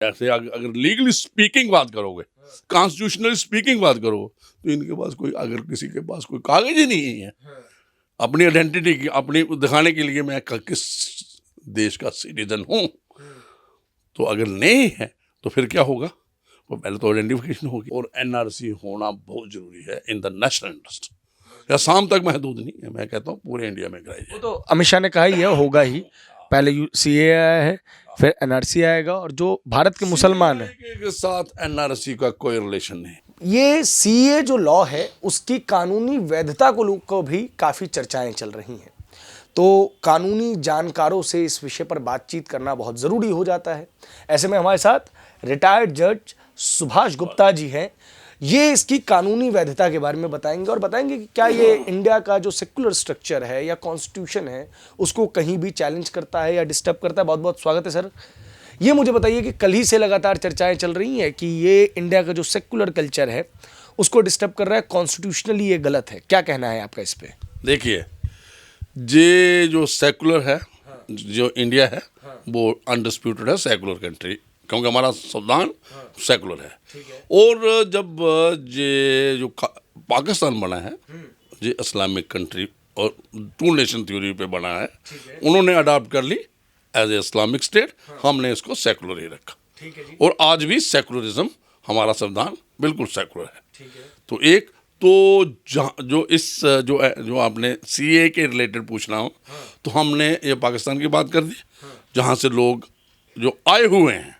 ऐसे अगर legally speaking बात करोगे, कॉन्स्टिट्यूशनली स्पीकिंग बात करोगे, तो इनके पास कोई, अगर किसी के पास कोई कागज ही नहीं है अपनी आइडेंटिटी की, अपनी दिखाने के लिए मैं किस देश का सिटीजन हूँ, तो अगर नहीं है तो फिर क्या होगा? वो पहले तो आइडेंटिफिकेशन होगी, और एनआरसी होना बहुत जरूरी है इन द नेशनल इंटरेस्ट। या शाम तक महदूद नहीं है, मैं कहता हूँ पूरे इंडिया में कराई जाए। वो तो अमित शाह ने कहा ही है, होगा ही। पहले सीए आया है, फिर एनआरसी आएगा, और जो भारत के मुसलमान हैं के साथ एनआरसी का कोई रिलेशन नहीं। ये सीए जो लॉ है उसकी कानूनी वैधता को भी काफ़ी चर्चाएं चल रही हैं। तो कानूनी जानकारों से इस विषय पर बातचीत करना बहुत ज़रूरी हो जाता है। ऐसे में हमारे साथ रिटायर्ड जज सुभाष गुप्ता जी हैं। ये इसकी कानूनी वैधता के बारे में बताएंगे, और बताएंगे कि क्या ये इंडिया का जो सेक्युलर स्ट्रक्चर है या कॉन्स्टिट्यूशन है उसको कहीं भी चैलेंज करता है या डिस्टर्ब करता है। बहुत बहुत स्वागत है सर। ये मुझे बताइए कि कल ही से लगातार चर्चाएं चल रही हैं कि ये इंडिया का जो सेक्युलर कल्चर है उसको डिस्टर्ब कर रहा है, कॉन्स्टिट्यूशनली ये गलत है। क्या कहना है आपका इस पे? देखिए, ये जो सेकुलर है, जो इंडिया है, वो अनडिस्प्यूटेड है सेकुलर कंट्री, क्योंकि हमारा संविधान सेकुलर है। और जब ये जो पाकिस्तान बना है, ये इस्लामिक कंट्री और टू नेशन थ्योरी पे बना है, उन्होंने अडॉप्ट कर ली एज ए इस्लामिक स्टेट, हमने इसको सेकुलर ही रखा। और आज भी सेकुलरिज्म, हमारा संविधान बिल्कुल सेकुलर है। तो एक तो जो आपने सीए के रिलेटेड पूछना हो, तो हमने ये पाकिस्तान की बात कर दी, जहाँ से लोग जो आए हुए हैं,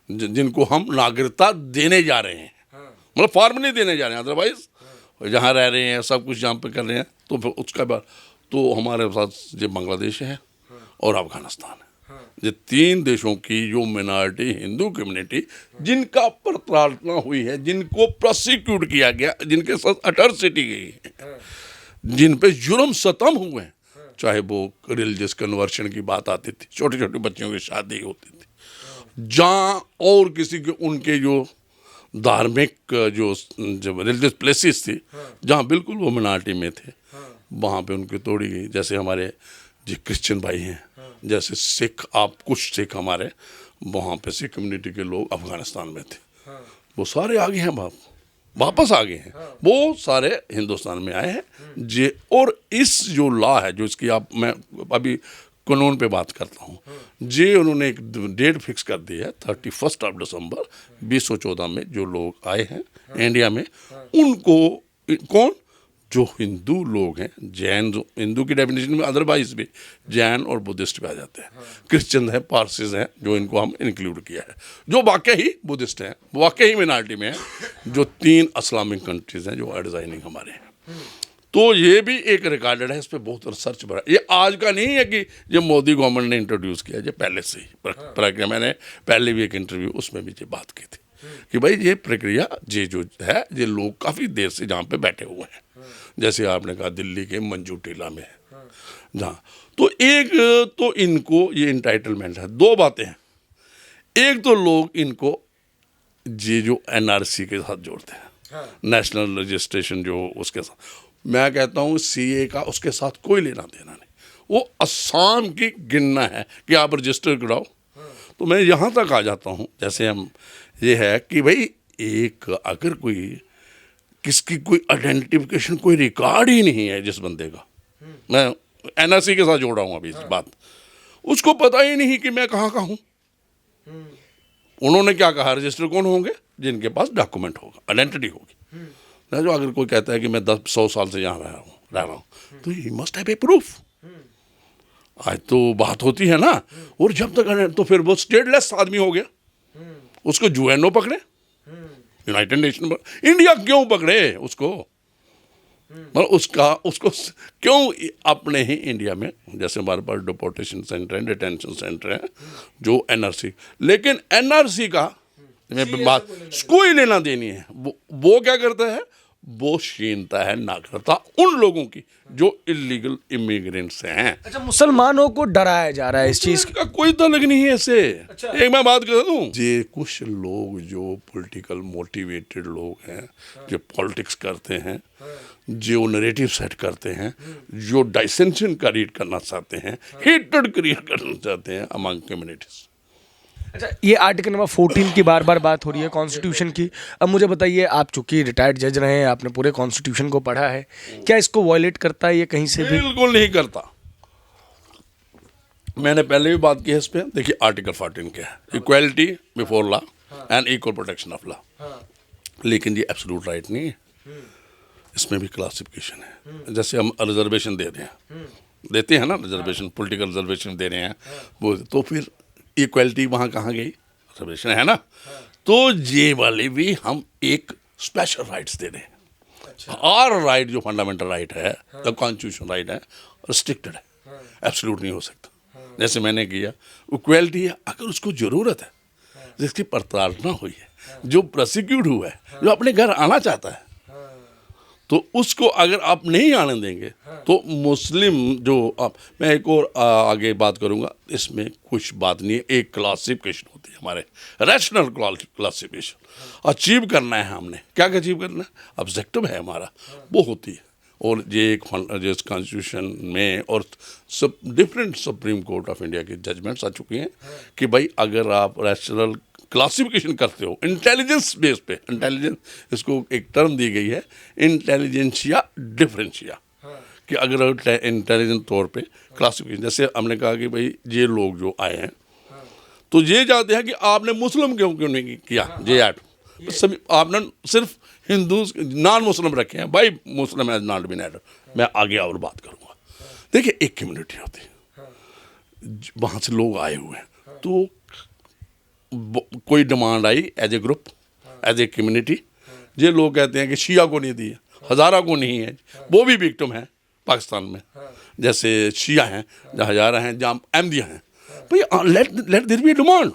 जिनको हम नागरिकता देने जा रहे हैं, मतलब फॉर्मली देने जा रहे हैं, अदरवाइज जहाँ रह रहे हैं सब कुछ जहाँ पे कर रहे हैं, तो फिर उसके बाद तो हमारे साथ ये बांग्लादेश है और अफगानिस्तान है। ये तीन देशों की जो मिनॉरिटी हिंदू कम्युनिटी, जिनका पर प्रार्थना हुई है, जिनको प्रोसिक्यूट किया गया, जिनके साथ अटरसिटी गई है, जिन पे जुर्म सतम हुए हैं, चाहे वो रिलीजियस कन्वर्शन की बात आती थी, छोटे छोटे बच्चों की शादी होती थी, जहाँ और किसी के उनके जो धार्मिक जो रिलीजियस प्लेसेस थी, जहाँ बिल्कुल वो मिनॉरिटी में थे, वहाँ पे उनकी तोड़ी गई। जैसे हमारे जो क्रिश्चियन भाई हैं, जैसे सिख, आप कुछ सिख हमारे वहाँ पे सिख कम्युनिटी के लोग अफगानिस्तान में थे, वो सारे आ गए हैं, वापस आ गए हैं, वो सारे हिंदुस्तान में आए हैं। जे और इस जो लॉ है, जो इसकी आप, मैं अभी कानून पे बात करता हूँ, जे उन्होंने एक डेट फिक्स कर दी है 31 दिसंबर 2014 में, जो लोग आए हैं इंडिया में, उनको कौन, जो हिंदू लोग हैं, जैन, जो हिंदू की डेफिनेशन में अदरवाइज भी जैन और बुद्धिस्ट पे आ जाते हैं, क्रिश्चियन है, पारसीज हैं, जो इनको हम इंक्लूड किया है, जो वाकई ही बुद्धिस्ट हैं, वाकई ही मिनॉरिटी में हैं, जो 3 इस्लामिक कंट्रीज हैं जो डिजाइनिंग हमारे हैं। तो ये भी एक रिकॉर्डेड है, इस पर बहुत रिसर्च बड़ा, ये आज का नहीं है कि ये मोदी गवर्नमेंट ने इंट्रोड्यूस किया, ये पहले से ही प्रक्रिया, मैंने पहले भी एक इंटरव्यू उसमें भी ये बात की थी कि भाई ये प्रक्रिया, ये जो है, ये लोग काफ़ी देर से जहाँ पे बैठे हुए हैं, जैसे आपने कहा दिल्ली के मंजू टीला में है जहाँ, तो एक तो इनको ये इंटाइटलमेंट है। 2 बातें हैं, एक तो लोग इनको ये जो एनआरसी के साथ जोड़ते हैं, नेशनल रजिस्ट्रेशन, जो उसके साथ, मैं कहता हूँ सीए का उसके साथ कोई लेना देना नहीं, वो असम की गिनना है कि आप रजिस्टर कराओ। तो मैं यहाँ तक आ जाता हूँ, जैसे हम ये है कि भाई एक अगर कोई किसकी कोई आइडेंटिफिकेशन, कोई रिकॉर्ड ही नहीं है जिस बंदे का, मैं एनआरसी के साथ जोड़ रहा हूँ अभी इस बात, उसको पता ही नहीं कि मैं कहाँ का हूँ। उन्होंने क्या कहा, रजिस्टर कौन होंगे, जिनके पास डॉक्यूमेंट होगा, आइडेंटिटी होगी। जो अगर कोई कहता है कि मैं 10-100 साल से यहाँ रह रहा हूँ, तो he must have a proof. आज तो बात होती है ना, और जब तक तो फिर वो स्टेटलेस आदमी हो गया, उसको यूएनओ पकड़े, यूनाइटेड नेशन, इंडिया क्यों पकड़े उसको, मतलब उसको क्यों अपने ही इंडिया में, जैसे हमारे पास डिपोर्टेशन सेंटर है, डिटेंशन सेंटर है, जो एनआरसी, लेकिन एनआरसी का में बात कोई लेना देनी है, वो क्या करता है, वो छीनता है नागरिकता उन लोगों की जो इलीगल इमिग्रेंट्स हैं। अच्छा, मुसलमानों को डराया जा रहा है इस चीज का कोई तलक नहीं है इससे। अच्छा। एक मैं बात कर दूं, ये कुछ लोग जो पॉलिटिकल मोटिवेटेड लोग हैं, जो पॉलिटिक्स करते हैं, जो नैरेटिव सेट करते हैं, जो डिसेंशन क्रिएट करना चाहते हैं, हेट्रेड क्रिएट करना चाहते हैं अमंग कम्युनिटीज, अच्छा, ये आर्टिकल नंबर 14 की बार बार बात हो रही है कॉन्स्टिट्यूशन की। अब मुझे बताइए, आप चूंकि रिटायर्ड जज रहे हैं, आपने पूरे कॉन्स्टिट्यूशन को पढ़ा है, क्या इसको वायलेट करता है ये कहीं से भी? बिल्कुल नहीं करता। मैंने पहले भी बात की है इस पे। देखिए आर्टिकल 14 क्या है, equality before law and equal protection of law. लेकिन ये एब्सोल्यूट राइट नहीं है, इसमें भी क्लासिफिकेशन है। जैसे हम रिजर्वेशन देते हैं ना, रिजर्वेशन, पॉलिटिकल रिजर्वेशन दे रहे हैं वो, तो फिर इक्वालिटी वहाँ कहाँ गई? रिजर्वेशन है ना। तो ये वाले भी हम एक स्पेशल राइट्स दे रहे हैं। और राइट जो फंडामेंटल राइट है, जो कॉन्स्टिट्यूशन राइट है, रिस्ट्रिक्टेड है, एब्सोल्यूट नहीं हो सकता। जैसे मैंने किया, इक्वालिटी है अगर उसको ज़रूरत है, जिसकी प्रताड़ना हुई है, जो प्रोसिक्यूट हुआ है, जो अपने घर आना चाहता है, तो उसको अगर आप नहीं आने देंगे तो मुस्लिम जो आप, मैं एक और आगे बात करूंगा, इसमें कुछ बात नहीं है। एक क्लासिफिकेशन होती है हमारे, रैशनल क्लासिफिकेशन अचीव करना है हमने। क्या अचीव करना है? ऑब्जेक्टिव है हमारा, वो होती है। और ये एक जिस कॉन्स्टिट्यूशन में और सब different supreme court of India की जजमेंट्स आ चुकी हैं कि भाई अगर आप रैशनल क्लासिफिकेशन करते हो इंटेलिजेंस बेस पे, इंटेलिजेंस, इसको एक टर्म दी गई है इंटेलिजेंशिया डिफरेंशिया, कि अगर इंटेलिजेंट तौर पे क्लासिफिकेशन, जैसे हमने कहा कि भाई ये लोग जो आए हैं तो ये चाहते हैं कि आपने मुस्लिम क्यों नहीं किया, ये ऐड सभी आपने सिर्फ हिंदू नॉन मुस्लिम रखे हैं। भाई मुस्लिम हैज नॉट बीन एडेड, मैं आगे और बात करूँगा। देखिए एक कम्युनिटी होती है, वहाँ से लोग आए हुए हैं, तो कोई डिमांड आई as a group, as a community, ये लोग कहते हैं कि शिया को नहीं दी है, हज़ारा को नहीं है, वो भी विक्टिम है पाकिस्तान में। जैसे शिया हैं, जहाँ हज़ारा हैं, जहाँ अहमदिया हैं, भाई let there be demand,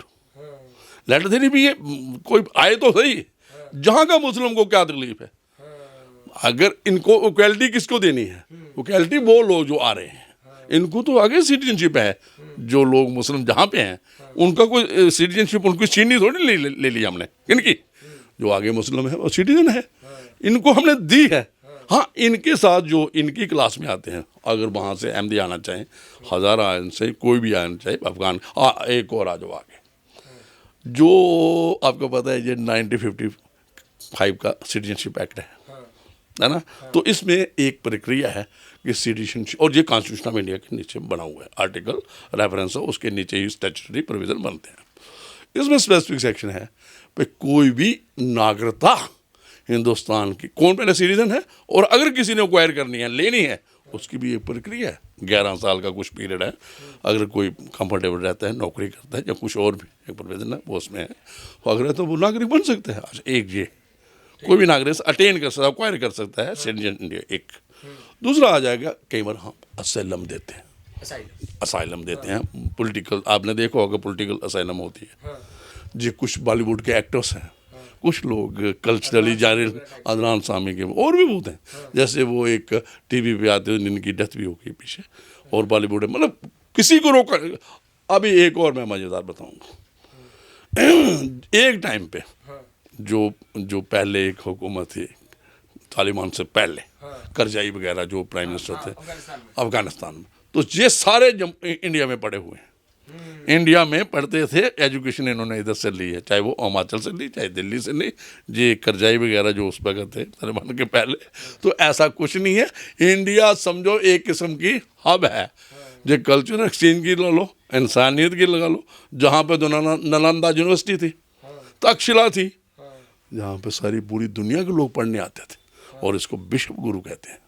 let there be, कोई आए तो सही। जहाँ का मुस्लिम को क्या तकलीफ है? अगर इनको इक्वालिटी किसको देनी है? इक्वालिटी वो लोग जो आ रहे हैं, इनको तो आगे सिटीजनशिप है। जो लोग मुस्लिम जहाँ पे हैं उनका कोई सिटीजनशिप उनको छीननी थोड़ी ले ली हमने। किनकी? जो आगे मुस्लिम है वो सिटीजन है, इनको हमने दी है। हाँ, इनके साथ जो इनकी क्लास में आते हैं, अगर वहाँ से अहमदी आना चाहें, हज़ारा आना चाहे, कोई भी आना चाहे, अफगान, एक और आ जाओ आगे। जो आपको पता है ये 1955 का सिटीजनशिप एक्ट है ना। तो इसमें एक प्रक्रिया है कि सिटीजनशिप, और ये कॉन्स्टिट्यूशन ऑफ इंडिया के नीचे बना हुआ है, आर्टिकल रेफरेंस है, उसके नीचे ही स्टैट्यूटरी प्रोविजन बनते हैं। इसमें स्पेसिफिक सेक्शन है कि कोई भी नागरिकता हिंदुस्तान की, कौन पहले सिटीजन है, और अगर किसी ने एक्वायर करनी है, लेनी है, उसकी भी एक प्रक्रिया है। 11 साल का कुछ पीरियड है, अगर कोई कंफर्टेबल रहता है, नौकरी करता है, या कुछ और भी एक प्रोविजन है वो उसमें है, अगर है तो वो नागरिक बन सकते हैं। अच्छा, एक ये कोई भी नागरिक अटेन कर सकता है, एक्वायर कर सकता है सिटीजन इंडिया। एक दूसरा आ जाएगा, कई बार हम असाइलम देते हैं, असाइलम देते हैं पॉलिटिकल, आपने देखा होगा पॉलिटिकल असाइलम होती है। जी कुछ बॉलीवुड के एक्टर्स हैं, कुछ लोग कल्चरली जाने, अदनान सामी के, और भी बहुत हैं, जैसे वो एक टीवी पे आते हैं जिनकी डेथ भी हो गई पीछे, और बॉलीवुड है, मतलब किसी को रोका। अभी एक और मैं मज़ेदार बताऊंगा, एक टाइम पे जो पहले एक हुकूमत थी तालिबान से पहले, करजाई वगैरह जो प्राइम मिनिस्टर थे अफगानिस्तान में, तो ये सारे इंडिया में पढ़े हुए हैं, इंडिया में पढ़ते थे, एजुकेशन इन्होंने इधर से ली है, चाहे वो हिमाचल से ली, चाहे दिल्ली से ली, ये करजाई वगैरह जो उस वक्त थे तालिबान के पहले। तो ऐसा कुछ नहीं है, इंडिया समझो एक किस्म की हब है, जो कल्चर एक्सचेंज की ला लो, इंसानियत की लगा लो। जहाँ पे तो नालंदा यूनिवर्सिटी थी, तक्षशिला थी, जहाँ पे सारी पूरी दुनिया के लोग पढ़ने आते थे, और इसको विश्व गुरु कहते हैं।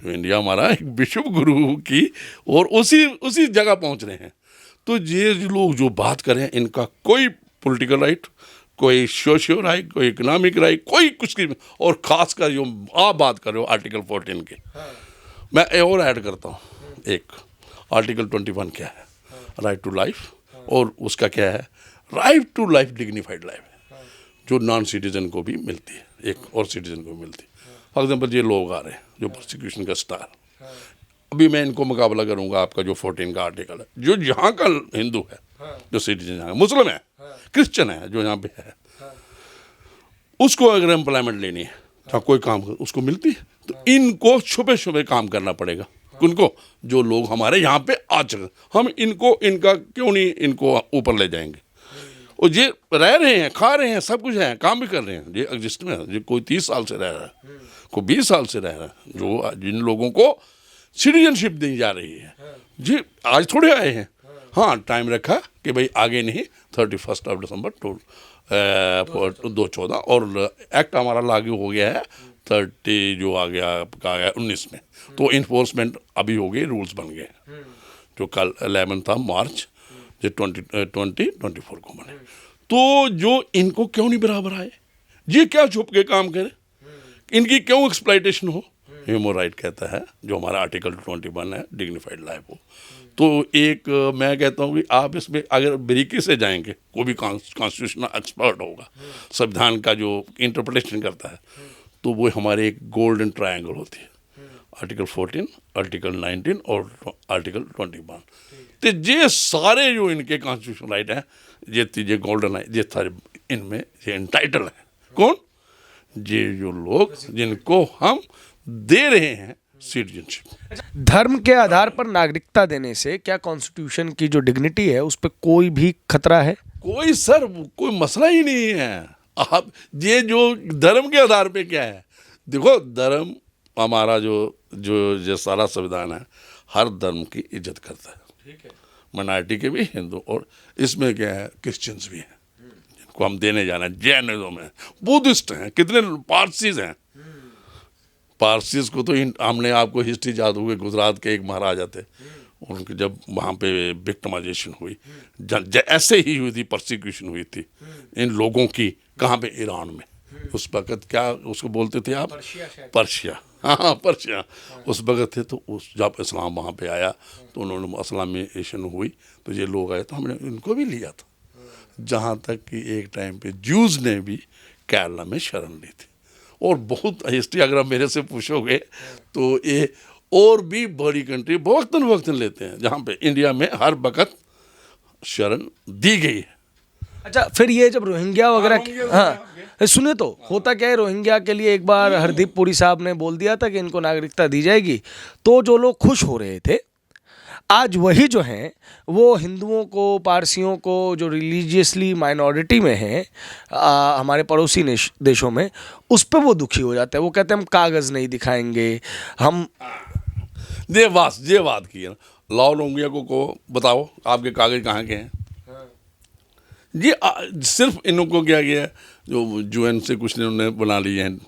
तो इंडिया हमारा एक विश्व गुरु की, और उसी जगह पहुँच रहे हैं। तो ये लोग जो बात करें, इनका कोई पॉलिटिकल राइट, कोई सोशियो राइट, कोई इकोनॉमिक राइट, कोई कुछ की, और खासकर जो आप बात कर रहे हो आर्टिकल 14 के, मैं और ऐड करता हूँ एक, आर्टिकल 21 क्या है? राइट टू लाइफ, और उसका क्या है? Right to life, dignified life, जो नॉन सिटीजन को भी मिलती है, एक और सिटीजन को मिलती है। फॉर एग्जाम्पल ये लोग आ रहे हैं जो प्रोसिक्यूशन का स्टार, अभी मैं इनको मुकाबला करूंगा आपका जो 14 का आर्टिकल है, जो यहाँ का हिंदू है, जो सिटीजन यहाँ मुस्लिम है, क्रिश्चियन है, जो यहाँ पे है, उसको अगर एम्प्लॉयमेंट लेनी है, जहाँ कोई काम कर उसको मिलती है, तो इनको छुपे छुपे काम करना पड़ेगा। उनको जो लोग हमारे यहाँ पे आ चुके, हम इनको इनका क्यों नहीं इनको ऊपर ले जाएंगे? और ये रह रहे हैं, खा रहे हैं, सब कुछ है, काम भी कर रहे हैं, ये एग्जिस्ट में है। ये कोई 30 साल से रह रहा है, कोई 20 साल से रह रहा है, जो जिन लोगों को सिटीजनशिप दी जा रही है, जी आज थोड़े आए हैं। हाँ, टाइम रखा कि भाई आगे नहीं, 31 दिसंबर 2014, और एक्ट हमारा लागू हो गया है 30 जो आ गया आपका 19 में, तो इन्फोर्समेंट अभी हो गई, रूल्स बन गए, जो कल 11 था मार्च, जो 2024 को बने। तो जो इनको क्यों नहीं बराबर आए, ये क्या छुप के काम करे, इनकी क्यों एक्सप्लॉइटेशन हो। ह्यूमन राइट कहता है, जो हमारा आर्टिकल 21 है, डिग्निफाइड लाइफ हो। तो एक मैं कहता हूँ कि आप इसमें अगर बारीकी से जाएंगे, कोई भी कॉन्स्टिट्यूशनल एक्सपर्ट होगा, संविधान का जो इंटरप्रिटेशन करता है, तो वो हमारे एक गोल्डन ट्रायंगल होती है, आर्टिकल 14, आर्टिकल 19 और आर्टिकल 21। तो ये सारे जो इनके कॉन्स्टिट्यूशन राइट हैं, ये गोल्डन है, ये सारे इनमें ये एंटाइटल है। कौन? ये जो लोग जिनको हम दे रहे हैं सिटीजनशिप। धर्म के आधार पर नागरिकता देने से क्या कॉन्स्टिट्यूशन की जो डिग्निटी है उस पर कोई भी खतरा है? कोई सर, कोई मसला ही नहीं है। आप ये जो धर्म के आधार पे क्या है, देखो धर्म हमारा जो सारा संविधान है, हर धर्म की इज्जत करता है, ठीक है, माइनॉरिटी के भी, हिंदू, और इसमें क्या है, क्रिश्चियंस भी हैं जिनको हम देने जाना है, जैनिज्म है, बुद्धिस्ट हैं, कितने पारसीज हैं। पारसीज को तो हमने, आपको हिस्ट्री याद होगी, गुजरात के एक महाराजा थे, उनके जब वहाँ पे विक्टिमाइजेशन हुई, ऐसे ही हुई थी, परसिक्यूशन हुई थी इन लोगों की, कहाँ पे, ईरान में। उस वक़्त क्या उसको बोलते थे आप, पर्शिया, हाँ पर्शिया, उस वक़्त थे। तो उस जब इस्लाम वहाँ पे आया तो उन्होंने इस्लामाइजेशन हुई, तो ये लोग आए, तो हमने इनको भी लिया था। जहाँ तक कि एक टाइम पे ज्यूज़ ने भी केरला में शरण ली थी, और बहुत हिस्ट्री अगर आप मेरे से पूछोगे तो ये और भी बड़ी कंट्री वक्तन लेते हैं, जहाँ पे इंडिया में हर वक्त शरण दी गई है। अच्छा, फिर ये जब रोहिंग्या वगैरह, हाँ सुने, तो होता क्या है, रोहिंग्या के लिए एक बार हरदीप पुरी साहब ने बोल दिया था कि इनको नागरिकता दी जाएगी, तो जो लोग खुश हो रहे थे, आज वही जो हैं वो हिंदुओं को, पारसियों को, जो रिलीजियसली माइनॉरिटी में हैं हमारे पड़ोसी देशों में, उस पर वो दुखी हो जाते हैं। वो कहते हैं हम कागज़ नहीं दिखाएंगे, हम ये बात की है ना, लाओ रोहिंग्या को बताओ आपके कागज कहाँ के हैं। ये सिर्फ इनको क्या किया है, जो यूएन से कुछ इन्होंने बना लिए हैं,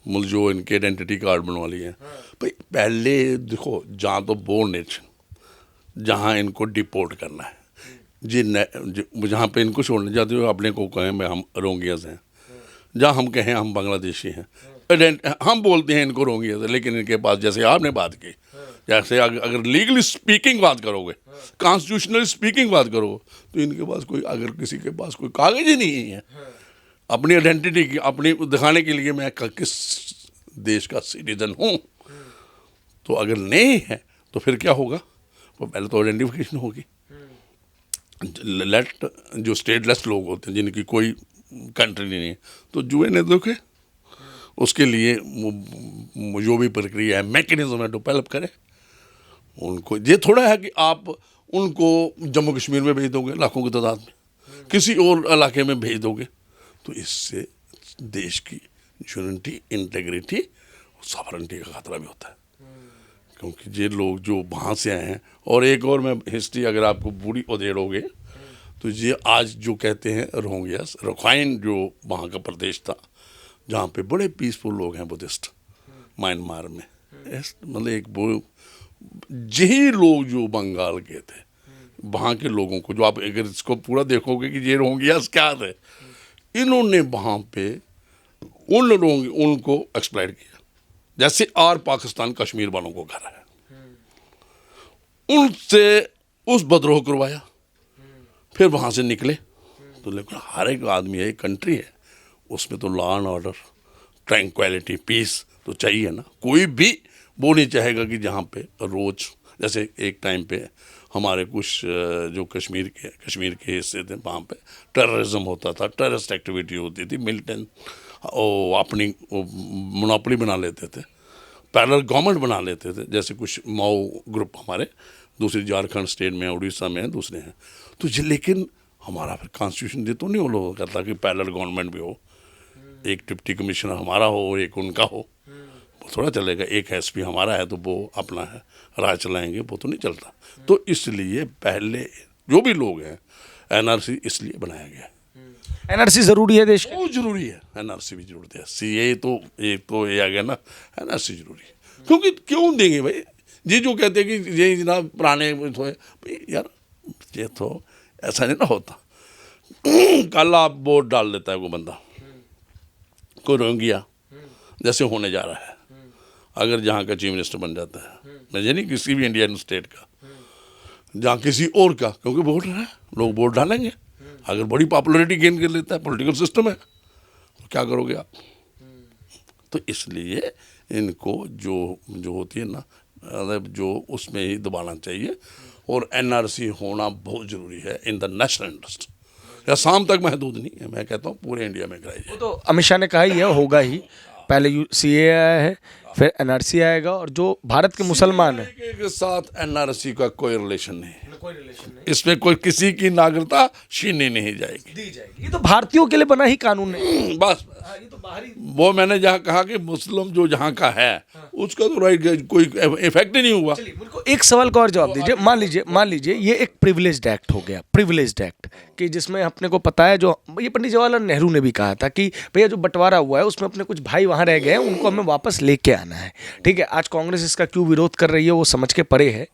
मतलब जो इनके आइडेंटिटी कार्ड बनवा लिए हैं। भाई पहले देखो, जहाँ तो बोर्न नेशन, जहाँ इनको डिपोर्ट करना है, जहाँ पे इनको छोड़ने जाते हो, अपने को कहें हम रोहिंग्यास हैं, जहाँ हम कहें हम बांग्लादेशी हैं, हम बोलते हैं इनको रोहिंग्यास है, लेकिन इनके पास, जैसे आपने बात की, जैसे अगर लीगली स्पीकिंग बात करोगे, कॉन्स्टिट्यूशनली स्पीकिंग बात करोगे, तो इनके पास कोई, अगर किसी के पास कोई कागज ही नहीं है अपनी आइडेंटिटी की, अपनी दिखाने के लिए मैं किस देश का सिटीजन हूँ, तो अगर नहीं है तो फिर क्या होगा, तो पहले तो आइडेंटिफिकेशन होगी। जो स्टेटलेस लोग होते हैं, जिनकी कोई कंट्री नहीं है, तो जुए ने देखे, उसके लिए जो भी प्रक्रिया है, मैकेनिज्म है, डेवलप करें उनको। ये थोड़ा है कि आप उनको जम्मू कश्मीर में भेज दोगे लाखों की तादाद में, किसी और इलाके में भेज दोगे, तो इससे देश की यूनिटी, इंटेग्रिटी, सॉवरेनिटी का खतरा भी होता है, क्योंकि ये लोग जो वहाँ से आए हैं। और एक और मैं हिस्ट्री अगर आपको पूरी उधेड़ोगे, तो ये आज जो कहते हैं रोहिंग्यास, रखाइन जो वहाँ का प्रदेश था, जहाँ पे बड़े पीसफुल लोग हैं बुद्धिस्ट, म्यांमार में, मतलब एक वो यही लोग जो बंगाल के थे, वहाँ के लोगों को, जो आप अगर इसको पूरा देखोगे कि ये रोहिंग्यास क्या थे, इन्होंने वहाँ पे उनको एक्सप्लॉइट किया, जैसे और पाकिस्तान कश्मीर वालों को कर रहा है, उनसे उस बदरोह करवाया, फिर वहाँ से निकले। तो लेकिन हर एक आदमी है, एक कंट्री है, उसमें तो law and order, tranquility, peace तो चाहिए ना। कोई भी वो नहीं चाहेगा कि जहाँ पे रोज़, जैसे एक टाइम पे हमारे कुछ जो कश्मीर के हिस्से थे, वहाँ पे टेररिज्म होता था, टेररिस्ट एक्टिविटी होती थी, मिलिटेंट अपनी मोनोपोली बना लेते थे, पैरेलल गवर्नमेंट बना लेते थे, जैसे कुछ माओ ग्रुप हमारे दूसरी झारखंड स्टेट में, उड़ीसा में दूसरे हैं। तो लेकिन हमारा फिर कॉन्स्टिट्यूशन दे तो नहीं वो लोग करता कि पैरेलल गवर्नमेंट भी हो, एक डिप्टी कमिश्नर हमारा हो, एक उनका हो, वो थोड़ा चलेगा। एक एसपी हमारा है तो वो अपना है, राज चलाएंगे, वो तो नहीं चलता। तो इसलिए पहले जो भी लोग हैं, एनआरसी इसलिए बनाया गया। एनआरसी जरूरी है देश के? बहुत जरूरी है, एनआरसी भी जरूरत है। सीए तो एक तो ये आ गया ना, एनआरसी जरूरी है। क्योंकि क्यों देंगे भाई, ये जो कहते हैं कि ये जनाब पुराने तो है भाई, यार ये तो ऐसा नहीं ना होता। कल आप वोट डाल देता है कोई बंदा, कोई रोहिंग्या जैसे होने जा रहा है, अगर जहाँ का चीफ मिनिस्टर बन जाता है, मैं ये नहीं किसी भी इंडियन स्टेट का, जहाँ किसी और का, क्योंकि वोट है, लोग वोट डालेंगे। अगर बड़ी पॉपुलैरिटी गेन कर लेता है, पॉलिटिकल सिस्टम है, तो क्या करोगे आप? तो इसलिए इनको जो होती है ना, जो उसमें ही दबाना चाहिए। और एनआरसी होना बहुत ज़रूरी है इन द नेशनल इंटरेस्ट। या शाम तक महदूद नहीं है, मैं कहता हूँ पूरे इंडिया में कराई जाए। तो अमित शाह ने कहा ही है, होगा ही। पहले सीए आया है, फिर एनआरसी आएगा, और जो भारत के मुसलमान हैं के साथ एनआरसी का कोई रिलेशन नहीं, कोई रिलेशन नहीं, इसमें कोई किसी की नागरिकता छीनी नहीं जाएगी, दी जाएगी। ये तो भारतीयों के लिए बना ही कानून है। बस। ये तो बाहरी, वो मैंने जहाँ कहा कि मुस्लिम जो जहाँ का है उसका तो राइट कोई इफेक्ट ही नहीं हुआ। चलिए मुझको एक सवाल का और जवाब दीजिए। मान लीजिए ये एक प्रिविलेज्ड एक्ट हो गया, प्रिविलेज्ड एक्ट, कि जिसमें अपने को पता है, जो ये पंडित जवाहरलाल नेहरू ने भी कहा था कि भैया जो बंटवारा हुआ है उसमें अपने कुछ भाई वहाँ रह गए हैं, उनको हमें वापस लेके आना है। ठीक है, आज कांग्रेस इसका क्यों विरोध कर रही है वो समझ के परे है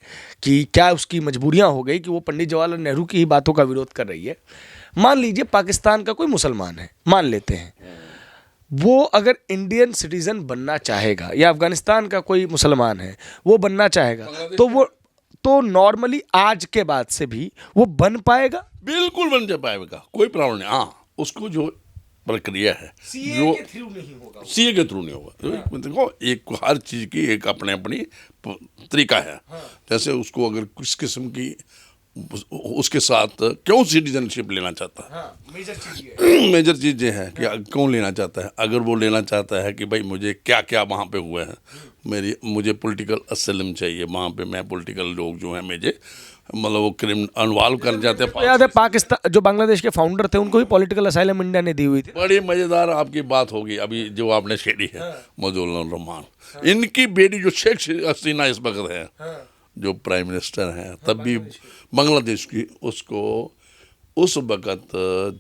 कि क्या उसकी मजबूरियाँ हो गई कि वो पंडित जवाहरलाल नेहरू की ही बातों का विरोध कर रही है। मान लीजिए पाकिस्तान का कोई मुसलमान है, मान लेते हैं, वो अगर इंडियन सिटीजन बनना चाहेगा, या अफगानिस्तान का कोई मुसलमान है वो बनना चाहेगा, तो नॉर्मली आज के बाद से भी वो बन पाएगा? बिल्कुल बन जा पाएगा, कोई प्रॉब्लम नहीं। हाँ, उसको जो प्रक्रिया है जो के थ्रू नहीं होगा, सीए के थ्रू नहीं होगा। देखो, एक हर चीज़ की एक अपने अपनी तरीका है। जैसे उसको अगर किस किस्म की उसके साथ क्यों सिटीजनशिप लेना चाहता है, मेजर चीज़ ये है कि क्यों लेना चाहता है। अगर वो लेना चाहता है कि भाई मुझे क्या क्या वहाँ पे हुआ है, मुझे पॉलिटिकल असलम चाहिए, वहाँ पे मैं पॉलिटिकल लोग जो हैं मुझे मतलब वो क्रिमिनल इन्वॉल्व कर जाते हैं। तो याद है पाकिस्तान जो बांग्लादेश के फाउंडर थे उनको भी पॉलिटिकल असाइलम इंडिया ने दी हुई थी। बड़ी मज़ेदार आपकी बात होगी अभी जो आपने छेड़ी है, मौजूद रहमान, इनकी बेटी जो शेख हसीना इस वक्त है, जो प्राइम मिनिस्टर हैं, तब भी बांग्लादेश की, उसको उस वक़्त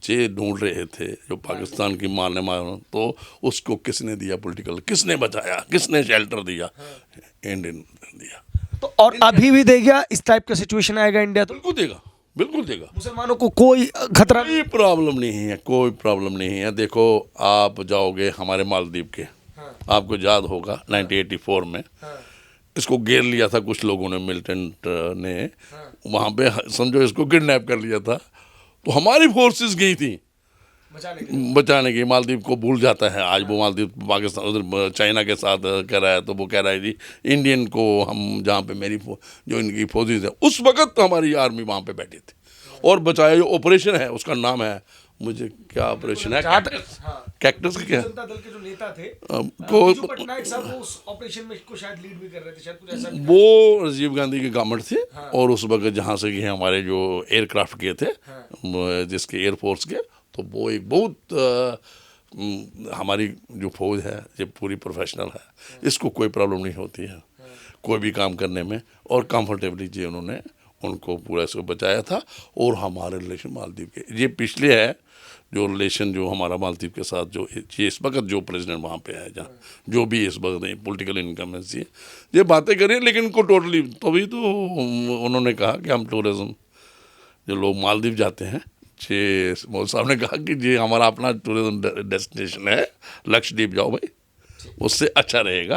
जे ढूंढ रहे थे जो पाकिस्तान की मारने तो उसको किसने दिया पॉलिटिकल, किसने बचाया, किसने शेल्टर दिया? इंडियन दिया। तो और अभी भी देगा, इस टाइप का सिचुएशन आएगा इंडिया तो बिल्कुल देगा, बिल्कुल देगा। मुसलमानों को कोई खतरा, कोई प्रॉब्लम नहीं है, कोई प्रॉब्लम नहीं है। देखो, आप जाओगे हमारे मालदीव के, आपको याद होगा 1984 में इसको घेर लिया था कुछ लोगों ने, मिलिटेंट ने, वहाँ पे समझो इसको किडनैप कर लिया था, तो हमारी फोर्सेस गई थी बचाने की। मालदीव को भूल जाता है आज वो, मालदीव पाकिस्तान उधर चाइना के साथ कर रहा है, तो वो कह रहा है जी इंडियन को हम, जहाँ पे मेरी जो इनकी फौजेज है, उस वक्त हमारी आर्मी वहाँ पे बैठी थी और बचाया। जो ऑपरेशन है उसका नाम है, मुझे क्या ऑपरेशन है, कैक्टस का, क्या जनता दल के जो नेता थे को पटनायक साहब, वो उस ऑपरेशन में को शायद लीड भी कर रहे थे, शायद कुछ ऐसा। वो राजीव गांधी की गवर्नमेंट थी, और उस वक्त जहाँ से कि हमारे जो एयरक्राफ्ट के थे, जिसके एयरफोर्स के, तो वो एक बहुत हमारी जो फौज है ये पूरी प्रोफेशनल है, इसको कोई प्रॉब्लम नहीं होती है कोई भी काम करने में, और कंफर्टेबली जी उन्होंने उनको पूरा इसको बचाया था। और हमारे रिलेशन मालदीव के, ये पिछले है जो रिलेशन जो हमारा मालदीव के साथ, जो ये इस वक्त जो प्रेसिडेंट वहाँ पे है, जहाँ जो भी इस वक्त पॉलिटिकल इनकमेंसी है, ये बातें करें, लेकिन इनको टोटली, तभी तो उन्होंने कहा कि हम टूरिज़्म, जो लोग मालदीव जाते हैं, जे मोदी साहब ने कहा कि ये हमारा अपना टूरिज़्म डेस्टिनेशन है, लक्षद्वीप जाओ भाई, उससे अच्छा रहेगा।